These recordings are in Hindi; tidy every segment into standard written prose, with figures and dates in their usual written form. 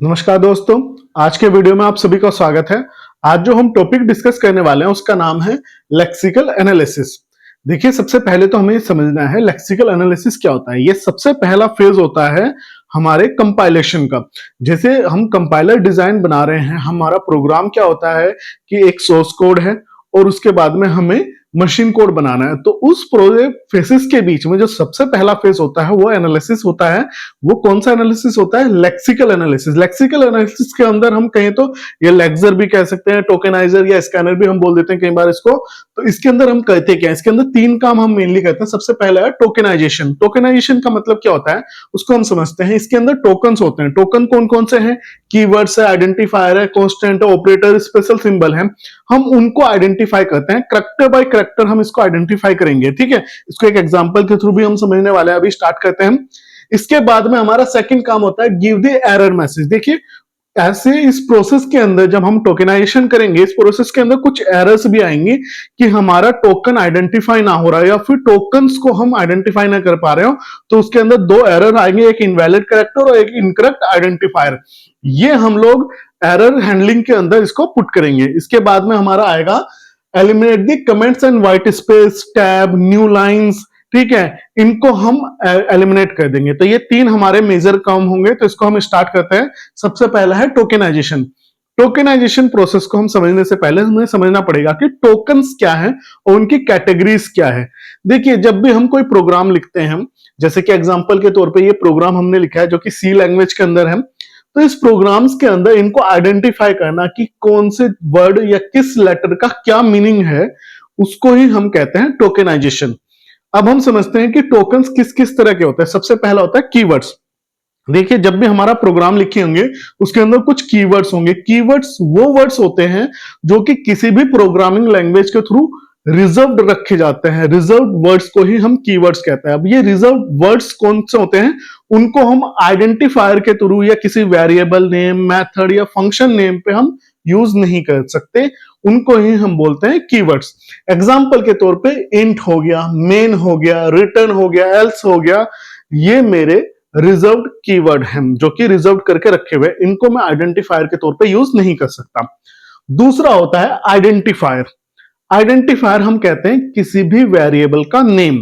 नमस्कार दोस्तों, आज के वीडियो में आप सभी का स्वागत है। आज जो हम टॉपिक डिस्कस करने वाले हैं उसका नाम है लेक्सिकल एनालिसिस। देखिए, सबसे पहले तो हमें समझना है लेक्सिकल एनालिसिस क्या होता है। ये सबसे पहला फेज होता है हमारे कंपाइलेशन का। जैसे हम कंपाइलर डिजाइन बना रहे हैं, हमारा प्रोग्राम क्या होता है कि एक सोर्स कोड है और उसके बाद में हमें मशीन कोड बनाना है। तो उस प्रोजेक्ट फेसेस के बीच में जो सबसे पहला फेज होता है वो एनालिसिस होता है। वो कौन सा एनालिसिस होता है? Lexical analysis. लेक्सिकल एनालिसिस के अंदर हम कहें तो ये लेक्सर भी कह सकते हैं, टोकेनाइजर या स्कैनर भी हम बोल देते हैं कई बार इसको। तो इसके अंदर हम कहते क्या है? इसके अंदर तीन काम हम मेनली करते हैं। सबसे पहला है टोकेनाइजेशन। टोकेनाइजेशन का मतलब क्या होता है उसको हम समझते हैं। इसके अंदर टोकन्स होते हैं। टोकन कौन कौन से हैं? कीवर्ड्स है, आइडेंटिफायर है, कांस्टेंट है, ऑपरेटर, स्पेशल सिंबल है। हम उनको आइडेंटिफाई करते हैं। करैक्टर बाय करैक्टर हम इसको आइडेंटिफाई करेंगे, ठीक है। इसको एक एग्जांपल के थ्रू भी हम समझने वाले हैं। अभी स्टार्ट करते हैं। इसके बाद में हमारा सेकंड काम होता है गिव द एरर मैसेज। देखिए, ऐसे इस प्रोसेस के अंदर जब हम टोकेनाइजेशन करेंगे, इस प्रोसेस के अंदर कुछ एरर्स भी आएंगी कि हमारा टोकन आइडेंटिफाई ना हो रहा है या फिर टोकन्स को हम आइडेंटिफाई ना कर पा रहे हो। तो उसके अंदर दो एरर आएंगे, एक इनवैलिड कैरेक्टर और एक इनकरेक्ट आइडेंटिफायर। ये हम लोग एरर हैंडलिंग के अंदर इसको पुट करेंगे। इसके बाद में हमारा आएगा eliminate the comments and white space, tab, new lines, ठीक है। इनको हम एलिमिनेट कर देंगे। तो ये तीन हमारे मेजर काम होंगे। तो इसको हम स्टार्ट करते हैं। सबसे पहला है टोकेनाइजेशन। टोकेनाइजेशन प्रोसेस को हम समझने से पहले हमें समझना पड़ेगा कि टोकन्स क्या है और उनकी कैटेगरीज क्या है। देखिए, जब भी हम कोई प्रोग्राम लिखते हैं, जैसे कि एग्जांपल के तौर पे ये प्रोग्राम हमने लिखा है जो कि सी लैंग्वेज के अंदर है। तो इस प्रोग्राम्स के अंदर इनको आइडेंटिफाई करना कि कौन से वर्ड या किस लेटर का क्या मीनिंग है, उसको ही हम कहते हैं टोकेनाइजेशन। अब हम समझते हैं कि टोकन्स किस किस तरह के होते हैं। सबसे पहला होता है कीवर्ड्स। देखिए, जब भी हमारा प्रोग्राम लिखे होंगे उसके अंदर कुछ कीवर्ड्स होंगे। कीवर्ड्स वो वर्ड्स होते हैं जो कि किसी भी प्रोग्रामिंग लैंग्वेज के थ्रू रिजर्व्ड रखे जाते हैं। रिजर्व्ड वर्ड्स को ही हम कीवर्ड्स कहते हैं। अब ये रिजर्व्ड वर्ड्स कौन से होते हैं? उनको हम आइडेंटिफायर के थ्रू या किसी वेरिएबल नेम, मेथड या फंक्शन नेम पे हम यूज नहीं कर सकते। उनको ही हम बोलते हैं कीवर्ड्स। एग्जाम्पल के तौर पे इंट हो गया, मेन हो गया, रिटर्न हो गया, एल्स हो गया। ये मेरे रिजर्व्ड कीवर्ड हैं जो कि रिजर्व करके रखे हुए। इनको मैं आइडेंटिफायर के तौर पे यूज नहीं कर सकता। दूसरा होता है आइडेंटिफायर। आइडेंटिफायर हम कहते हैं किसी भी वेरिएबल का नेम।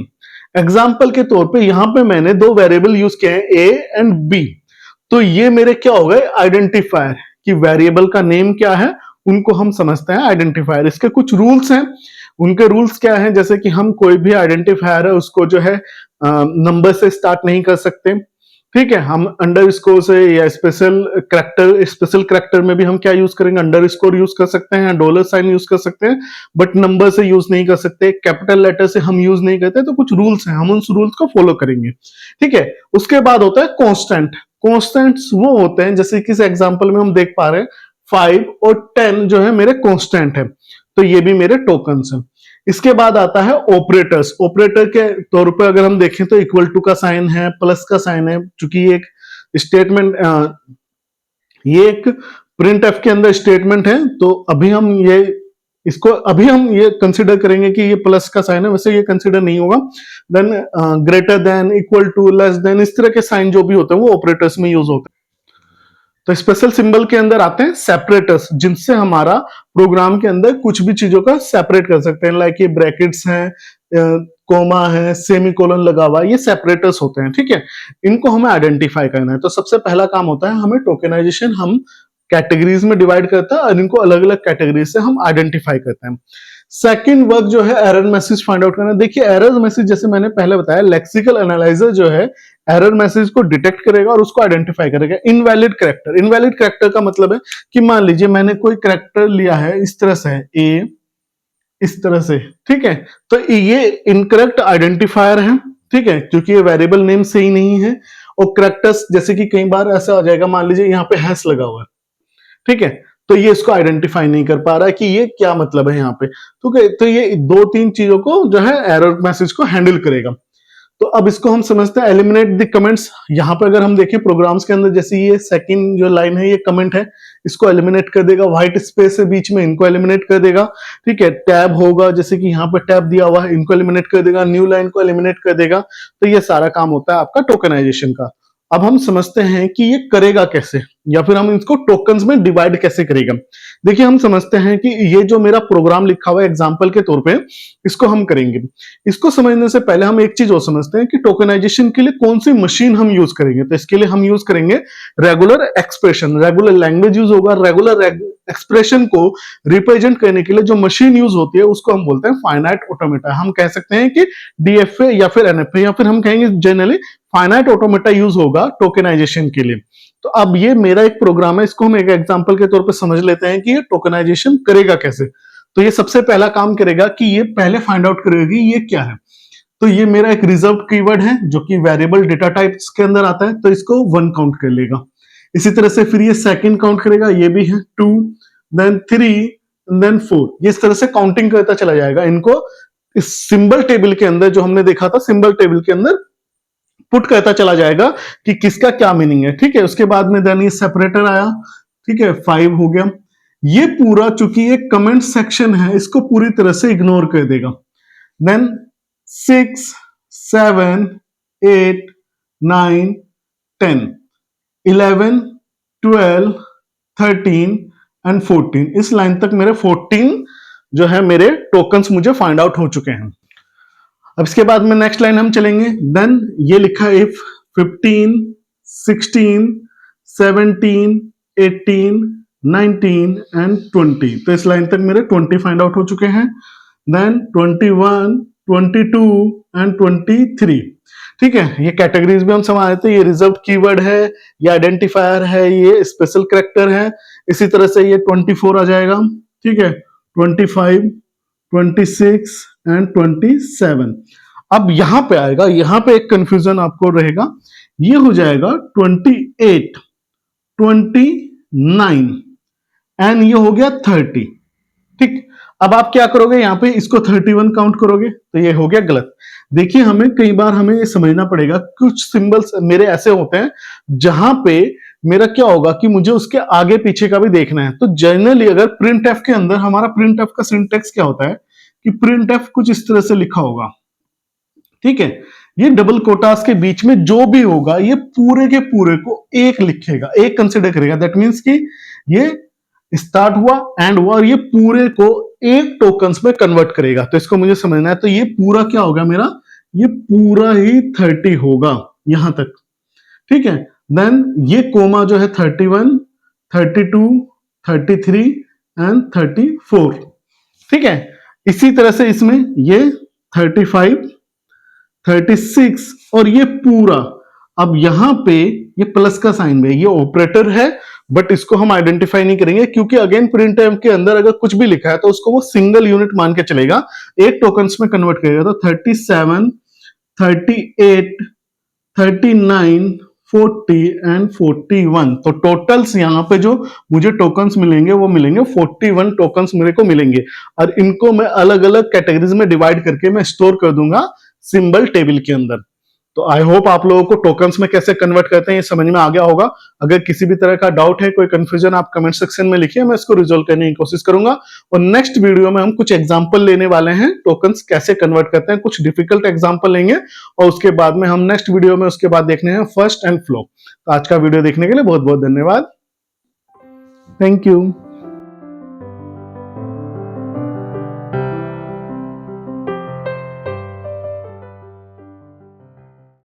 एग्जाम्पल के तौर पे यहां पे मैंने दो वेरिएबल यूज किए हैं, ए एंड बी। तो ये मेरे क्या हो गए? आइडेंटिफायर। कि वेरिएबल का नेम क्या है उनको हम समझते हैं आइडेंटिफायर। इसके कुछ रूल्स हैं। उनके रूल्स क्या हैं? जैसे कि हम कोई भी आइडेंटिफायर है उसको जो है नंबर से स्टार्ट नहीं कर सकते, ठीक है। हम अंडर स्कोर से या स्पेशल करेक्टर में भी हम क्या यूज करेंगे? अंडर स्कोर यूज कर सकते हैं, डॉलर साइन यूज कर सकते हैं, बट नंबर से यूज नहीं कर सकते, कैपिटल लेटर से हम यूज नहीं करते। तो कुछ रूल्स हैं, हम उन रूल्स को फॉलो करेंगे, ठीक है। उसके बाद होता है कॉन्स्टेंट। कॉन्स्टेंट्स वो होते हैं, जैसे किस एग्जाम्पल में हम देख पा रहे हैं 5 और 10 जो है मेरे कॉन्स्टेंट है। तो ये भी मेरे टोकन्स हैं। इसके बाद आता है ऑपरेटर्स। ऑपरेटर के तौर पे अगर हम देखें तो इक्वल टू का साइन है, प्लस का साइन है, चूंकि ये एक स्टेटमेंट, ये एक प्रिंट एफ के अंदर स्टेटमेंट है। तो अभी हम ये कंसिडर करेंगे कि ये प्लस का साइन है, वैसे ये कंसिडर नहीं होगा। Then greater than, equal to, less than, इस तरह के साइन जो भी होते हैं वो ऑपरेटर्स में यूज होते हैं। तो स्पेशल सिंबल के अंदर आते हैं सेपरेटर्स, जिनसे हमारा प्रोग्राम के अंदर कुछ भी चीजों का सेपरेट कर सकते हैं। लाइक ये ब्रैकेट्स हैं, कोमा है, सेमीकोलन लगा हुआ है, ये सेपरेटर्स होते हैं, ठीक है। इनको हमें आइडेंटिफाई करना है। तो सबसे पहला काम होता है हमें टोकेनाइजेशन, हम कैटेगरीज में डिवाइड करते हैं और इनको अलग अलग कैटेगरीज से हम आइडेंटिफाई करते हैं। सेकंड वर्क जो है एरर मैसेज फाइंड आउट करना। देखिए, एरर मैसेज जैसे मैंने पहले बताया, लेक्सिकल एनालाइजर जो है एरर मैसेज को डिटेक्ट करेगा और उसको आइडेंटिफाई करेगा। Invalid character. इनवैलिड कैरेक्टर का मतलब है कि मान लीजिए मैंने कोई कैरेक्टर लिया है, इस तरह से है ए, इस तरह से, ठीक है। तो ये इनकरेक्ट आइडेंटिफायर है, ठीक है, क्योंकि ये वेरिएबल नेम सही नहीं है। और कैरेक्टर्स जैसे कि कई बार ऐसा आ जाएगा, मान लीजिए यहाँ पे हैश लगा हुआ है, ठीक है, तो ये इसको आइडेंटिफाई नहीं कर पा रहा है कि ये क्या मतलब है यहाँ पे। तो ये दो तीन चीजों को जो है एरर मैसेज को हैंडल करेगा। तो अब इसको हम समझते हैं एलिमिनेट द कमेंट्स। यहाँ पे अगर हम देखें प्रोग्राम्स के अंदर, जैसे ये सेकंड जो लाइन है ये कमेंट है, इसको एलिमिनेट कर देगा। व्हाइट स्पेस है बीच में, इनको एलिमिनेट कर देगा, ठीक है। टैब होगा, जैसे कि यहाँ पे टैब दिया हुआ है, इनको एलिमिनेट कर देगा। न्यू लाइन को एलिमिनेट कर देगा। तो ये सारा काम होता है आपका टोकनाइजेशन का। अब हम समझते हैं कि ये करेगा कैसे, या फिर हम इसको टोकन्स में डिवाइड कैसे करेगा। देखिए हम समझते हैं कि ये जो मेरा प्रोग्राम लिखा हुआ है एग्जांपल के तौर पे, इसको हम करेंगे। इसको समझने से पहले हम एक चीज और समझते हैं कि टोकनाइजेशन के लिए कौन सी मशीन हम यूज करेंगे। तो इसके लिए हम यूज करेंगे regular expression, regular language use होगा। रेगुलर एक्सप्रेशन को रिप्रेजेंट करने के लिए जो मशीन यूज होती है उसको हम बोलते हैं फाइनाइट ऑटोमेटा। हम कह सकते हैं कि डीएफए या फिर एनएफए, या फिर हम कहेंगे जनरली फाइनाइट ऑटोमेटा यूज होगा टोकनाइजेशन के लिए। तो अब ये मेरा एक प्रोग्राम है, इसको हम एक एग्जांपल के तौर पे समझ लेते हैं कि ये टोकनाइजेशन करेगा कैसे। तो ये सबसे पहला काम करेगा कि ये पहले फाइंड आउट करेगी ये क्या है। तो ये मेरा एक रिजर्व कीवर्ड है जो कि वेरिएबल डेटा टाइप्स के अंदर आता है, तो इसको 1 काउंट कर लेगा। इसी तरह से फिर ये सेकंड काउंट करेगा, ये भी है 2, देन 3, देन 4। ये इस तरह से काउंटिंग करता चला जाएगा। इनको इस सिंबल टेबल के अंदर, जो हमने देखा था सिंबल टेबल के अंदर पुट करता चला जाएगा कि किसका क्या मीनिंग है। ठीक है, उसके बाद में देन ये सेपरेटर आया। ठीक है, 5 हो गया। ये पूरा चूंकि ये कमेंट सेक्शन है, इसको पूरी तरह से इग्नोर कर देगा। Then 6, 7, 8, 9, 10, 11, 12, 13 and 14। इस लाइन तक मेरे 14 जो है मेरे टोकन्स मुझे फाइंड आउट हो चुके हैं। अब इसके बाद में नेक्स्ट लाइन हम चलेंगे। देन ये लिखा है इफ 15, 16, 17, 18, 19 एंड 20। तो इस लाइन तक मेरे 20 फाइंड आउट हो चुके हैं। Then 21, 22 and 23। ठीक है, ये कैटेगरीज भी हम समझ थे। ये रिजर्व कीवर्ड है, ये आइडेंटिफायर है, ये स्पेशल कैरेक्टर है। इसी तरह से ये 24 आ जाएगा। ठीक है, 25, 26 एंड 27। अब यहां पे आएगा, यहां पे एक कंफ्यूजन आपको रहेगा। ये हो जाएगा 28, 29 एंड ये हो गया 30। ठीक, अब आप क्या करोगे, यहां पे इसको 31 काउंट करोगे, तो ये हो गया गलत। देखिए हमें कई बार हमें ये समझना पड़ेगा, कुछ सिंबल्स मेरे ऐसे होते हैं जहां पे मेरा क्या होगा कि मुझे उसके आगे पीछे का भी देखना है। तो जनरली अगर प्रिंट एफ के अंदर, हमारा प्रिंट एफ का सिंटेक्स क्या होता है कि प्रिंट एफ कुछ इस तरह से लिखा होगा। ठीक है, ये डबल कोटास के बीच में जो भी होगा ये पूरे के पूरे को एक लिखेगा, एक कंसिडर करेगा। दैट मीन्स कि ये स्टार्ट हुआ, एंड हुआ, और ये पूरे को एक टोकन्स में कन्वर्ट करेगा। तो इसको मुझे समझना है। तो ये पूरा क्या होगा मेरा, ये पूरा ही 30 होगा यहां तक। ठीक है, देन ये कोमा जो है 31, 32, 33 एंड 34। ठीक है, इसी तरह से इसमें ये 35, 36 और ये पूरा। अब यहां पे ये प्लस का साइन में, ये ऑपरेटर है, बट इसको हम आइडेंटिफाई नहीं करेंगे क्योंकि अगेन प्रिंट के अंदर अगर कुछ भी लिखा है तो उसको वो सिंगल यूनिट मान के चलेगा, एक टोकन्स में कन्वर्ट करेगा। तो 37, 38, 39, 40 एंड 41। तो टोटल्स यहाँ पे जो मुझे टोकन्स मिलेंगे वो मिलेंगे 41 टोकन्स मेरे को मिलेंगे, और इनको मैं अलग अलग कैटेगरीज में डिवाइड करके मैं स्टोर कर दूंगा सिंबल टेबल के अंदर। तो आई होप आप लोगों को टोकन्स में कैसे कन्वर्ट करते हैं ये समझ में आ गया होगा। अगर किसी भी तरह का डाउट है, कोई कंफ्यूजन, आप कमेंट सेक्शन में लिखिए, मैं इसको रिजोल्व करने की कोशिश करूंगा। और नेक्स्ट वीडियो में हम कुछ एग्जांपल लेने वाले हैं, टोकन्स कैसे कन्वर्ट करते हैं, कुछ डिफिकल्ट एग्जांपल लेंगे, और उसके बाद में हम नेक्स्ट वीडियो में उसके बाद देखने हैं फर्स्ट एंड फ्लो। तो आज का वीडियो देखने के लिए बहुत बहुत धन्यवाद। Thank you.